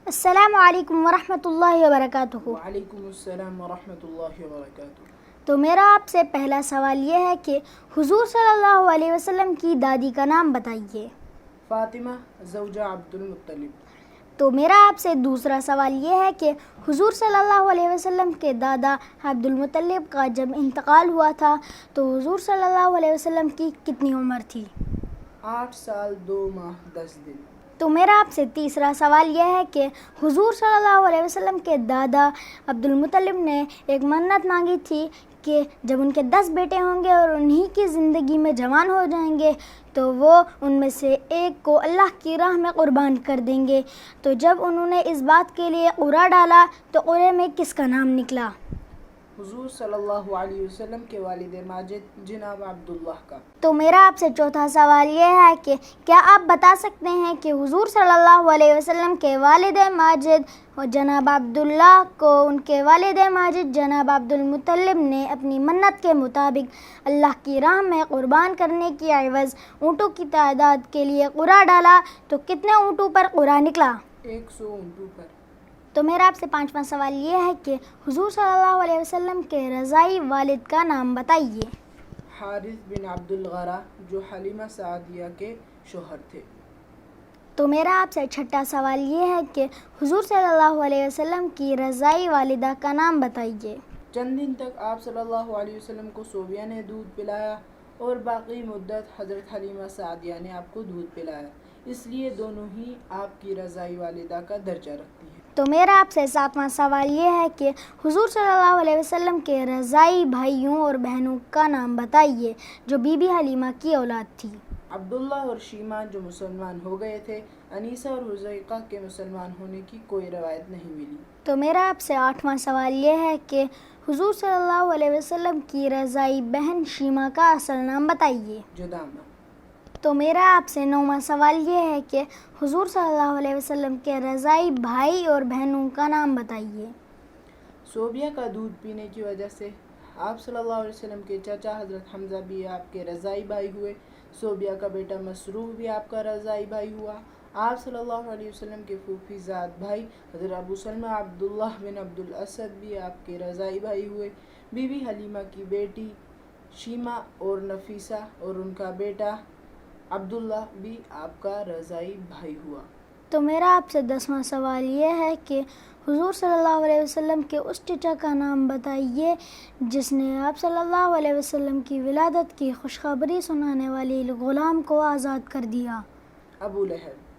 السلام علیکم ورحمۃ اللہ وبرکاتہ۔ وعلیکم السلام ورحمۃ اللہ وبرکاتہ۔ تو میرا آپ سے پہلا سوال یہ ہے کہ حضور صلی اللہ علیہ وسلم کی دادی کا نام بتائیے۔ فاطمہ زوجہ عبد المطلب۔ تو میرا آپ سے دوسرا سوال یہ ہے کہ حضور صلی اللہ علیہ وسلم کے دادا عبد المطلب کا جب انتقال ہوا تھا تو حضور صلی اللہ علیہ وسلم کی کتنی عمر تھی؟ 8 سال 2 ماہ 10 دن۔ تو میرا آپ سے تیسرا سوال یہ ہے کہ حضور صلی اللہ علیہ وسلم کے دادا عبد المطلب نے ایک منت مانگی تھی کہ جب ان کے 10 بیٹے ہوں گے اور انہی کی زندگی میں جوان ہو جائیں گے تو وہ ان میں سے ایک کو اللہ کی راہ میں قربان کر دیں گے۔ تو جب انہوں نے اس بات کے لیے قرعہ ڈالا تو قرعے میں کس کا نام نکلا؟ حضور صلی اللہ علیہ وسلم کے والد ماجد جناب عبداللہ کا۔ تو میرا آپ سے چوتھا سوال یہ ہے کہ کیا آپ بتا سکتے ہیں کہ حضور صلی اللہ علیہ وسلم کے والد ماجد جناب عبداللہ کو ان کے والد ماجد جناب عبد المطلب نے اپنی منت کے مطابق اللہ کی راہ میں قربان کرنے کی عوض اونٹوں کی تعداد کے لیے قرعہ ڈالا تو کتنے اونٹوں پر قرعہ نکلا؟ 100 اونٹوں پر۔ تو میرا آپ سے پانچواں سوال یہ ہے کہ حضور صلی اللہ علیہ وسلم کے رضائی والد کا نام بتائیے۔ حارث بن عبد الغرا جو حلیمہ سعدیہ کے شوہر تھے۔ تو میرا آپ سے چھٹا سوال یہ ہے کہ حضور صلی اللہ علیہ وسلم کی رضائی والدہ کا نام بتائیے۔ چند دن تک آپ صلی اللہ علیہ وسلم کو صوبیہ نے دودھ پلایا اور باقی مدت حضرت حلیمہ سعدیہ نے آپ کو دودھ پلایا، اس لیے دونوں ہی آپ کی رضائی والدہ کا درجہ رکھتی ہیں۔ تو میرا آپ سے ساتواں سوال یہ ہے کہ حضور صلی اللہ علیہ وسلم کے رضائی بھائیوں اور بہنوں کا نام بتائیے جو بی بی حلیمہ کی اولاد تھی۔ عبداللہ اور شیمہ جو مسلمان ہو گئے تھے، انیسہ اور حذیفہ کے مسلمان ہونے کی کوئی روایت نہیں ملی۔ تو میرا آپ سے آٹھواں سوال یہ ہے کہ حضور صلی اللہ علیہ وسلم کی رضائی بہن شیمہ کا اصل نام بتائیے۔ جدامہ۔ تو میرا آپ سے نواں سوال یہ ہے کہ حضور صلی اللہ علیہ وسلم کے رضائی بھائی اور بہنوں کا نام بتائیے۔ صوبیہ کا دودھ پینے کی وجہ سے آپ صلی اللہ علیہ وسلم کے چچا حضرت حمزہ بھی آپ کے رضائی بھائی ہوئے۔ صوبیہ کا بیٹا مسروق بھی آپ کا رضائی بھائی ہوا۔ آپ صلی اللہ علیہ وسلم کے پھوپھی زاد بھائی حضرت ابو سلمہ عبداللہ بن عبد الاسد بھی آپ کے رضائی بھائی ہوئے۔ بی بی حلیمہ کی بیٹی شیمہ اور نفیسہ اور ان کا بیٹا عبداللہ بھی آپ کا رضائی بھائی ہوا۔ تو میرا آپ سے 10واں سوال یہ ہے کہ حضور صلی اللہ علیہ وسلم کے اس چچا کا نام بتائیے جس نے آپ صلی اللہ علیہ وسلم کی ولادت کی خوشخبری سنانے والی غلام کو آزاد کر دیا۔ ابو لہب۔